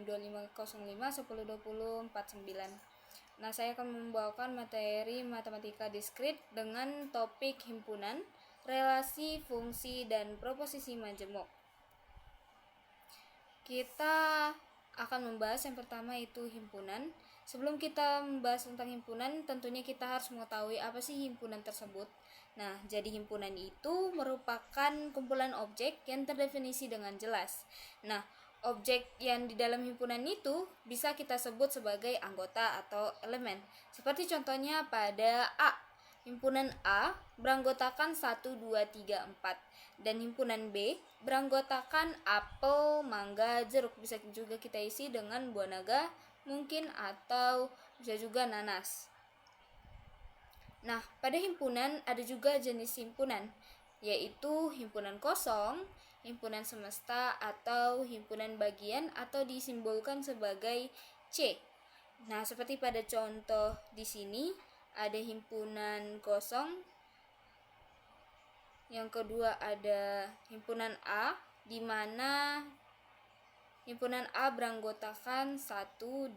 BEM 2505 1020 49. Nah, saya akan membawakan materi matematika diskrit dengan topik himpunan, relasi, fungsi, dan proposisi majemuk. Kita akan membahas yang pertama itu himpunan. Sebelum kita membahas tentang himpunan, tentunya kita harus mengetahui apa sih himpunan tersebut. Nah, jadi himpunan itu merupakan kumpulan objek yang terdefinisi dengan jelas. Nah, objek yang di dalam himpunan itu bisa kita sebut sebagai anggota atau elemen. Seperti contohnya pada A. Himpunan A beranggotakan 1, 2, 3, 4. Dan himpunan B beranggotakan apel, mangga, jeruk. Bisa juga kita isi dengan buah naga mungkin, atau bisa juga nanas. Nah, pada himpunan ada juga jenis himpunan, yaitu himpunan kosong, himpunan semesta, atau himpunan bagian, atau disimbolkan sebagai C. Nah, seperti pada contoh di sini ada himpunan kosong. Yang kedua ada himpunan A, di mana himpunan A beranggotakan 1, 2,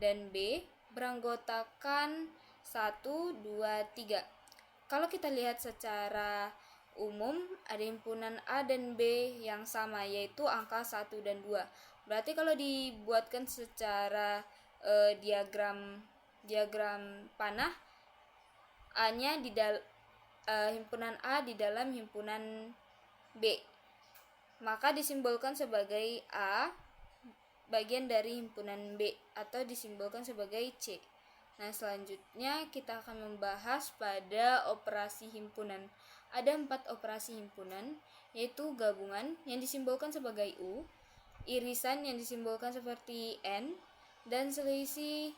dan B beranggotakan 1, 2, 3. Kalau kita lihat secara umum, ada himpunan A dan B yang sama, yaitu angka 1 dan 2. Berarti kalau dibuatkan secara diagram panah, A-nya di himpunan A di dalam himpunan B, maka disimbolkan sebagai A bagian dari himpunan B, atau disimbolkan sebagai C. Nah, selanjutnya kita akan membahas pada operasi himpunan. Ada 4 operasi himpunan, yaitu gabungan yang disimbolkan sebagai U, irisan yang disimbolkan seperti N, dan selisih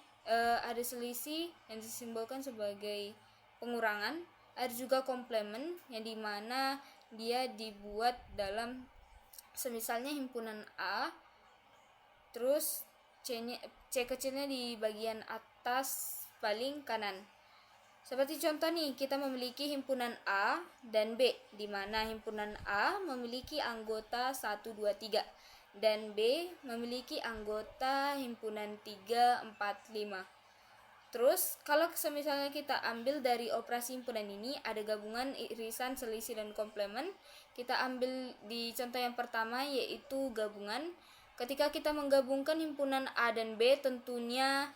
ada selisih yang disimbolkan sebagai pengurangan. Ada juga komplement yang dimana dia dibuat dalam, semisalnya himpunan A, terus C kecilnya di bagian atas paling kanan. Seperti contoh nih, kita memiliki himpunan A dan B, di mana himpunan A memiliki anggota 1, 2, 3, dan B memiliki anggota himpunan 3, 4, 5. Terus, kalau misalnya kita ambil dari operasi himpunan ini, ada gabungan, irisan, selisih, dan komplement. Kita ambil di contoh yang pertama, yaitu gabungan. Ketika kita menggabungkan himpunan A dan B, tentunya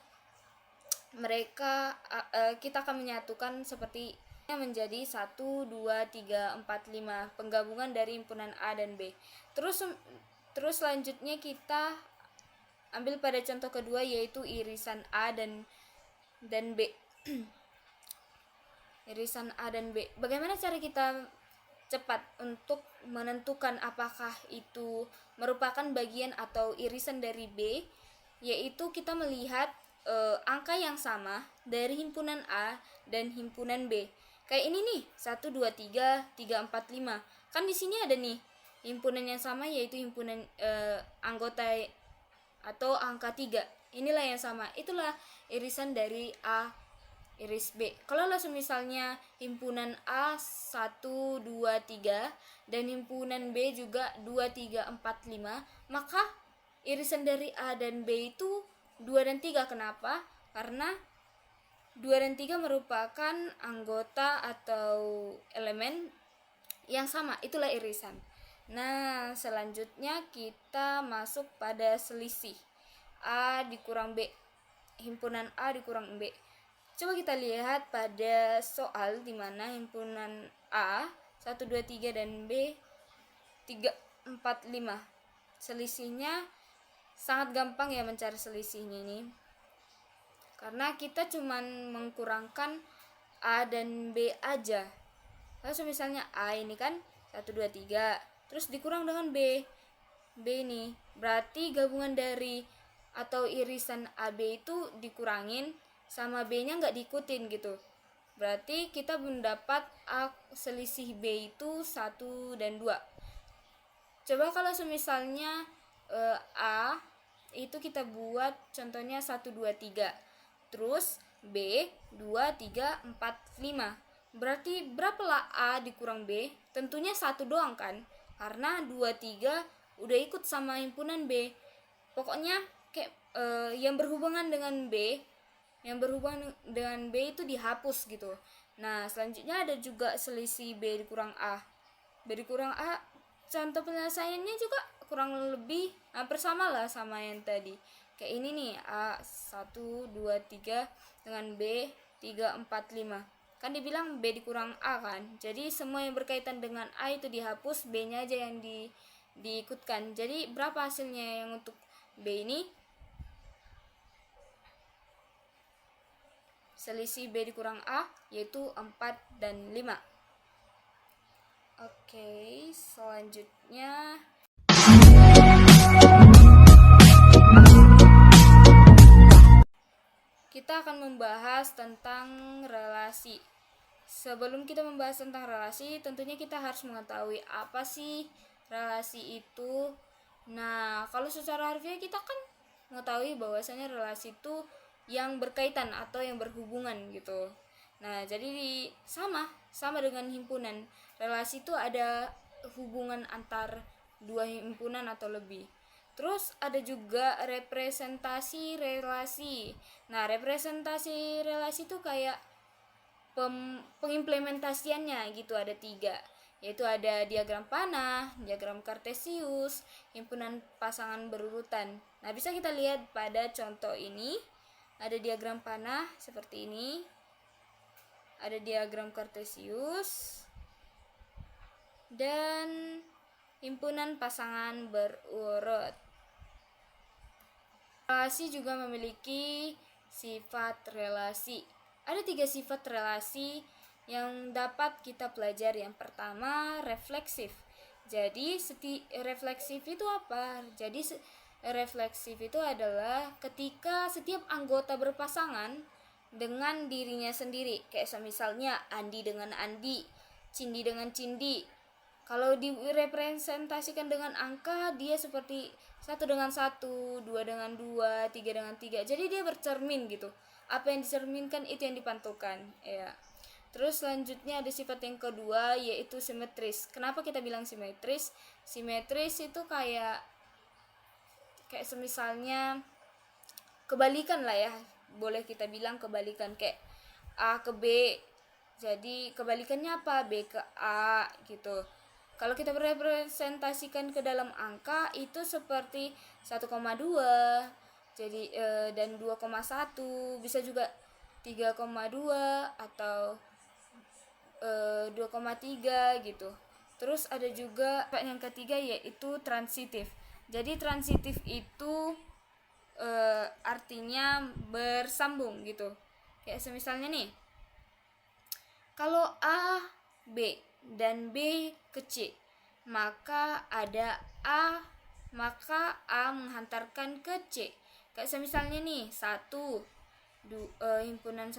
kita akan menyatukan seperti menjadi 1, 2, 3, 4, 5, penggabungan dari himpunan A dan B. Terus selanjutnya kita ambil pada contoh kedua, yaitu irisan A dan B. Irisan A dan B. Bagaimana cara kita cepat untuk menentukan apakah itu merupakan bagian atau irisan dari B? Yaitu kita melihat angka yang sama dari himpunan A dan himpunan B. Kayak ini nih, 1, 2, 3, 3, 4, 5. Kan di sini ada nih himpunan yang sama, yaitu himpunan anggota atau angka 3. Inilah yang sama. Itulah irisan dari A iris B. Kalau langsung misalnya himpunan A 1, 2, 3 dan himpunan B juga 2, 3, 4, 5, maka irisan dari A dan B itu 2 dan 3. Kenapa? Karena 2 dan 3 merupakan anggota atau elemen yang sama. Itulah irisan. Nah, selanjutnya kita masuk pada selisih. A dikurang B, himpunan A dikurang B. Coba kita lihat pada soal di mana himpunan A 1, 2, 3 dan B 3, 4, 5. Selisihnya sangat gampang ya mencari selisihnya ini, karena kita cuman mengkurangkan A dan B aja. Lalu misalnya A ini kan 1, 2, 3, terus dikurang dengan B ini, berarti gabungan dari atau irisan AB itu dikurangin sama B-nya nggak diikutin gitu. Berarti kita mendapat selisih B itu 1 dan 2. Coba kalau misalnya A itu kita buat contohnya 1, 2, 3. Terus B 2, 3, 4, 5. Berarti berapalah A dikurang B? Tentunya 1 doang kan? Karena 2, 3 udah ikut sama himpunan B. pokoknya kayak yang berhubungan dengan B itu dihapus gitu. Nah, selanjutnya ada juga selisih B dikurang A. B dikurang A, contoh penyelesaiannya juga kurang lebih hampir sama lah sama yang tadi. Kayak ini nih, A 1, 2, 3 dengan B 3, 4, 5. Kan dibilang B dikurang A kan. Jadi semua yang berkaitan dengan A itu dihapus, B-nya aja yang diikutkan. Jadi berapa hasilnya yang untuk B ini? Selisih B dikurang A yaitu 4 dan 5. Oke, selanjutnya kita akan membahas tentang relasi. Sebelum kita membahas tentang relasi, tentunya kita harus mengetahui apa sih relasi itu. Nah, kalau secara harfiah kita kan mengetahui bahwasanya relasi itu yang berkaitan atau yang berhubungan gitu. Nah, jadi sama dengan himpunan. Relasi itu ada hubungan antar dua himpunan atau lebih. Terus ada juga representasi relasi. Nah, representasi relasi itu kayak pengimplementasiannya gitu, ada 3, yaitu ada diagram panah, diagram kartesius, himpunan pasangan berurutan. Nah, bisa kita lihat pada contoh ini, ada diagram panah seperti ini, ada diagram kartesius, dan himpunan pasangan berurut. Relasi juga memiliki sifat relasi. Ada 3 sifat relasi yang dapat kita pelajari. Yang pertama, refleksif. Jadi refleksif itu apa? Jadi refleksif itu adalah ketika setiap anggota berpasangan dengan dirinya sendiri. Kayak misalnya Andi dengan Andi, Cindi dengan Cindi. Kalau direpresentasikan dengan angka, dia seperti 1 dengan 1, 2 dengan 2, 3 dengan 3. Jadi dia bercermin gitu. Apa yang dicerminkan itu yang dipantulkan, ya. Terus selanjutnya ada sifat yang kedua, yaitu simetris. Kenapa kita bilang simetris? Simetris itu kayak semisalnya kebalikan lah ya. Boleh kita bilang kebalikan, kayak A ke B. Jadi kebalikannya apa? B ke A gitu. Kalau kita merepresentasikan ke dalam angka itu seperti 1,2, jadi dan 2,1, bisa juga 3,2 atau 2,3 gitu. Terus ada juga yang ketiga yaitu transitif. Jadi transitif itu artinya bersambung gitu. Kayak semisalnya nih, kalau A B dan B ke C, maka A menghantarkan ke C. Kayak misalnya nih, himpunan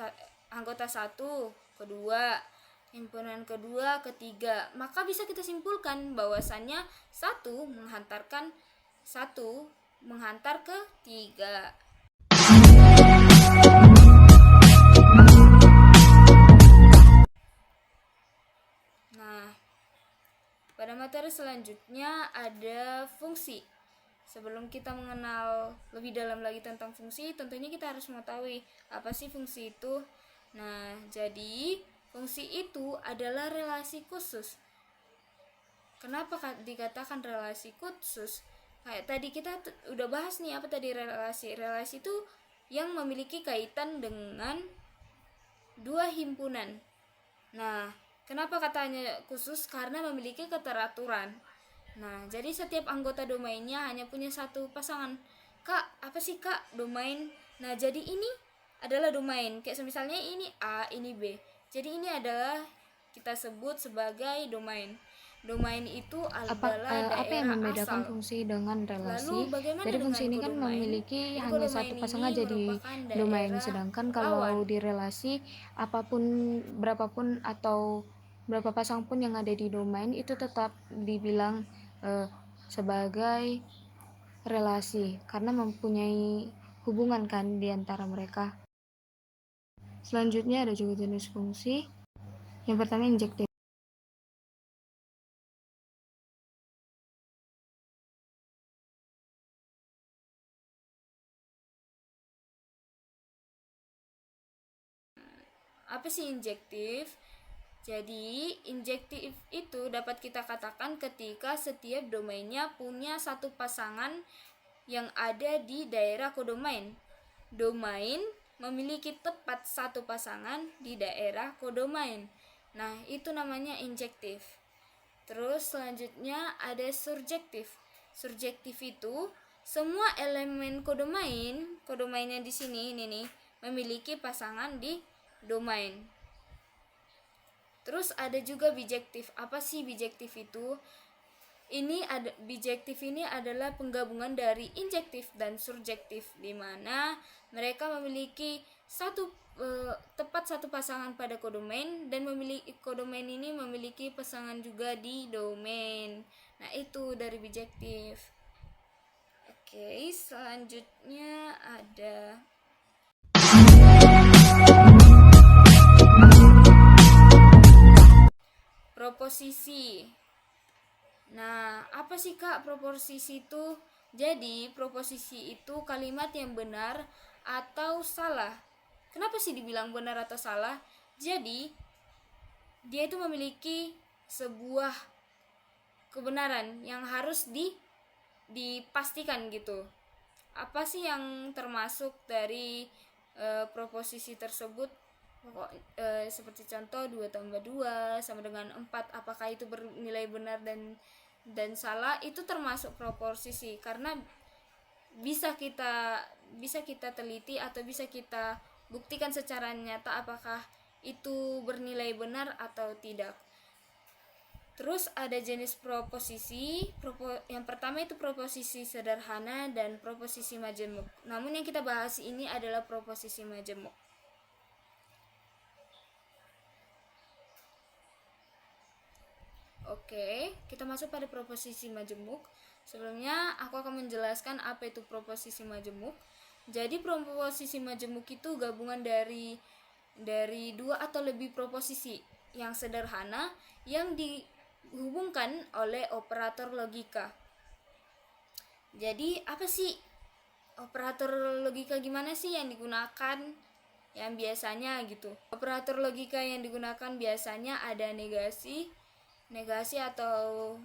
anggota 1, kedua, himpunan kedua, ketiga, maka bisa kita simpulkan bahwasannya 1 menghantar ke 3. Nah, pada materi selanjutnya ada fungsi. Sebelum kita mengenal lebih dalam lagi tentang fungsi, tentunya kita harus mengetahui apa sih fungsi itu. Nah, jadi fungsi itu adalah relasi khusus. Kenapa dikatakan relasi khusus? Kayak tadi kita udah bahas nih, apa tadi relasi? Relasi itu yang memiliki kaitan dengan dua himpunan. Nah, kenapa katanya khusus? Karena memiliki keteraturan. Nah, jadi setiap anggota domainnya hanya punya satu pasangan. Kak, apa sih kak domain? Nah, jadi ini adalah domain. Kayak misalnya ini A, ini B. Jadi ini adalah kita sebut sebagai domain. Domain itu adalah Apa yang daerah membedakan asal. fungsi dengan Lalu relasi? bagaimana Dari dengan fungsi ini kan kodomain? memiliki Jadi hanya kodomain satu ini pasangan jadi merupakan domain, daerah sedangkan lawan. kalau di relasi apapun, berapapun atau berapa pasang pun yang ada di domain itu tetap dibilang sebagai relasi karena mempunyai hubungan kan di antara mereka. Selanjutnya ada juga jenis fungsi. Yang pertama injektif. Apa sih injektif? Jadi, injektif itu dapat kita katakan ketika setiap domainnya punya satu pasangan yang ada di daerah kodomain. Domain memiliki tepat satu pasangan di daerah kodomain. Nah, itu namanya injektif. Terus selanjutnya ada surjektif. Surjektif itu semua elemen kodomainnya di sini ini nih memiliki pasangan di domain. Terus ada juga bijektif. Apa sih bijektif itu? Bijektif ini adalah penggabungan dari injektif dan surjektif, di mana mereka memiliki tepat satu pasangan pada kodomain, dan kodomain ini memiliki pasangan juga di domain. Nah, itu dari bijektif. Oke, selanjutnya ada proposisi. Nah, apa sih Kak proposisi itu? Jadi, proposisi itu kalimat yang benar atau salah. Kenapa sih dibilang benar atau salah? Jadi, dia itu memiliki sebuah kebenaran yang harus dipastikan gitu. Apa sih yang termasuk dari proposisi tersebut? Seperti contoh 2 tambah 2 sama dengan 4, apakah itu bernilai benar dan salah, itu termasuk proposisi, karena bisa kita teliti atau bisa kita buktikan secara nyata apakah itu bernilai benar atau tidak. Terus ada jenis proposisi. Yang pertama itu proposisi sederhana dan proposisi majemuk. Namun yang kita bahas ini adalah proposisi majemuk. Oke, kita masuk pada proposisi majemuk. Sebelumnya aku akan menjelaskan apa itu proposisi majemuk. Jadi proposisi majemuk itu gabungan dari dua atau lebih proposisi yang sederhana yang dihubungkan oleh operator logika. Jadi apa sih operator logika, gimana sih yang digunakan? Yang biasanya gitu. Operator logika yang digunakan biasanya ada negasi atau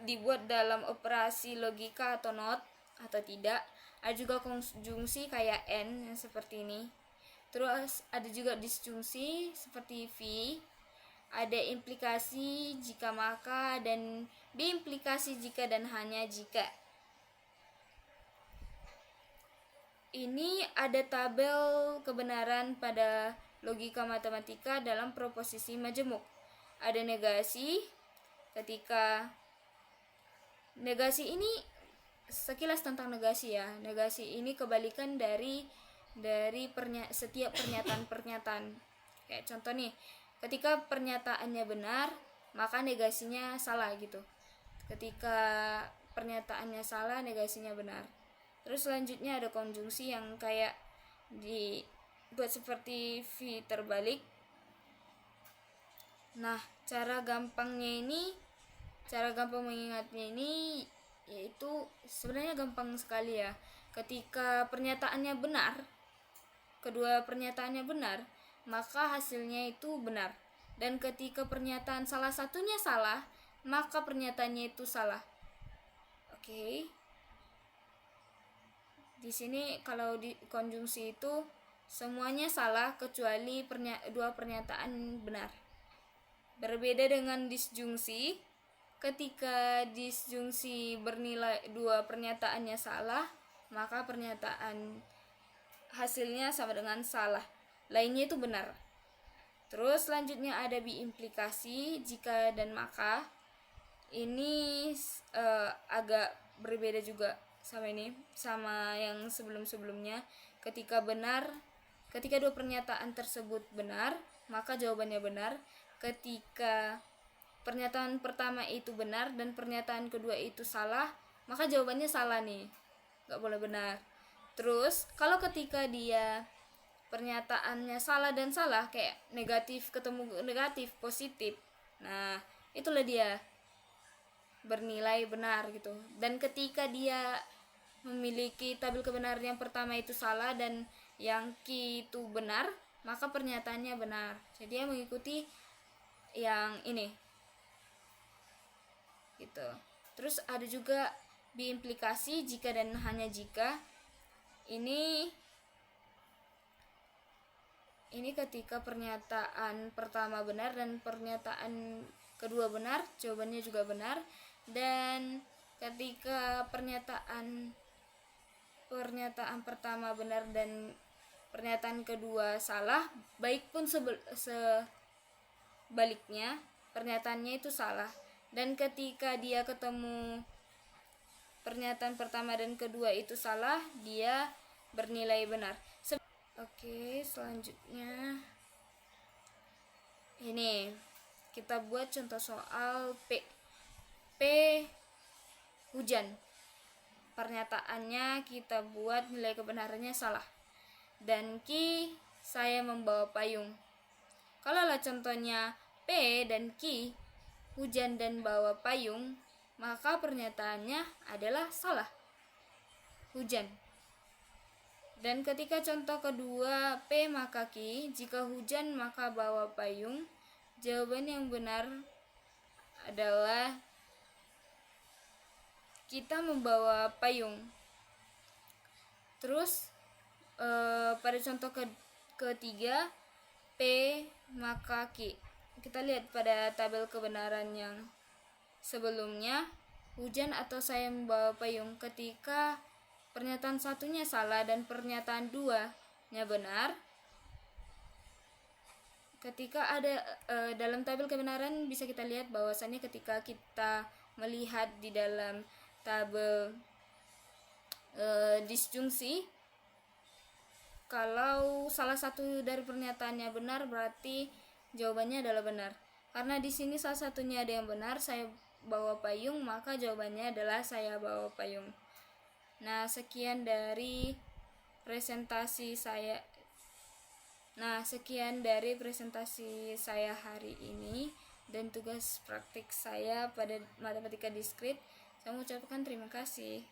dibuat dalam operasi logika atau not atau tidak. Ada juga konjungsi kayak N yang seperti ini. Terus ada juga disjungsi seperti V. Ada implikasi jika maka dan biimplikasi jika dan hanya jika. Ini ada tabel kebenaran pada logika matematika dalam proposisi majemuk. Ada negasi. Ketika negasi ini, sekilas tentang negasi ya. Negasi ini kebalikan dari setiap pernyataan. Kayak contoh nih, ketika pernyataannya benar, maka negasinya salah gitu. Ketika pernyataannya salah, negasinya benar. Terus selanjutnya ada konjungsi yang kayak dibuat seperti V terbalik. Nah, cara gampang mengingatnya ini yaitu sebenarnya gampang sekali ya. Ketika pernyataannya benar, kedua pernyataannya benar, maka hasilnya itu benar. Dan ketika pernyataan salah satunya salah, maka pernyataannya itu salah. Oke. Di sini kalau di konjungsi itu semuanya salah kecuali dua pernyataan benar. Berbeda dengan disjungsi, ketika disjungsi bernilai dua pernyataannya salah, maka pernyataan hasilnya sama dengan salah, lainnya itu benar. Terus selanjutnya ada biimplikasi jika dan maka. Ini agak berbeda juga sama yang sebelumnya. Ketika dua pernyataan tersebut benar, maka jawabannya benar. Ketika pernyataan pertama itu benar dan pernyataan kedua itu salah, maka jawabannya salah nih, gak boleh benar. Terus kalau ketika dia pernyataannya salah dan salah, kayak negatif ketemu negatif, positif, nah itulah dia bernilai benar gitu. Dan ketika dia memiliki tabel kebenaran yang pertama itu salah dan yang Q itu benar, maka pernyataannya benar. Jadi dia mengikuti yang ini gitu. Terus ada juga biimplikasi jika dan hanya jika. Ini ketika pernyataan pertama benar dan pernyataan kedua benar, jawabannya juga benar. Dan ketika pernyataan pertama benar dan pernyataan kedua salah, baik pun sebaliknya pernyataannya itu salah. Dan ketika dia ketemu pernyataan pertama dan kedua itu salah, dia bernilai benar. Oke, selanjutnya ini kita buat contoh soal P hujan. Pernyataannya kita buat nilai kebenarannya salah. Dan Q, saya membawa payung. Kalau lah contohnya P dan Q, hujan dan bawa payung, maka pernyataannya adalah salah, hujan. Dan ketika contoh kedua P maka Q, jika hujan maka bawa payung, jawaban yang benar adalah kita membawa payung. Terus pada contoh ketiga P maka Q, kita lihat pada tabel kebenaran yang sebelumnya, hujan atau saya membawa payung, ketika pernyataan satunya salah dan pernyataan duanya benar, ketika ada dalam tabel kebenaran bisa kita lihat bahwasannya ketika kita melihat di dalam tabel disjungsi, kalau salah satu dari pernyataannya benar berarti jawabannya adalah benar. Karena di sini salah satunya ada yang benar, saya bawa payung, maka jawabannya adalah saya bawa payung. Nah, sekian dari presentasi saya. Hari ini dan tugas praktik saya pada matematika diskrit. Saya mengucapkan terima kasih.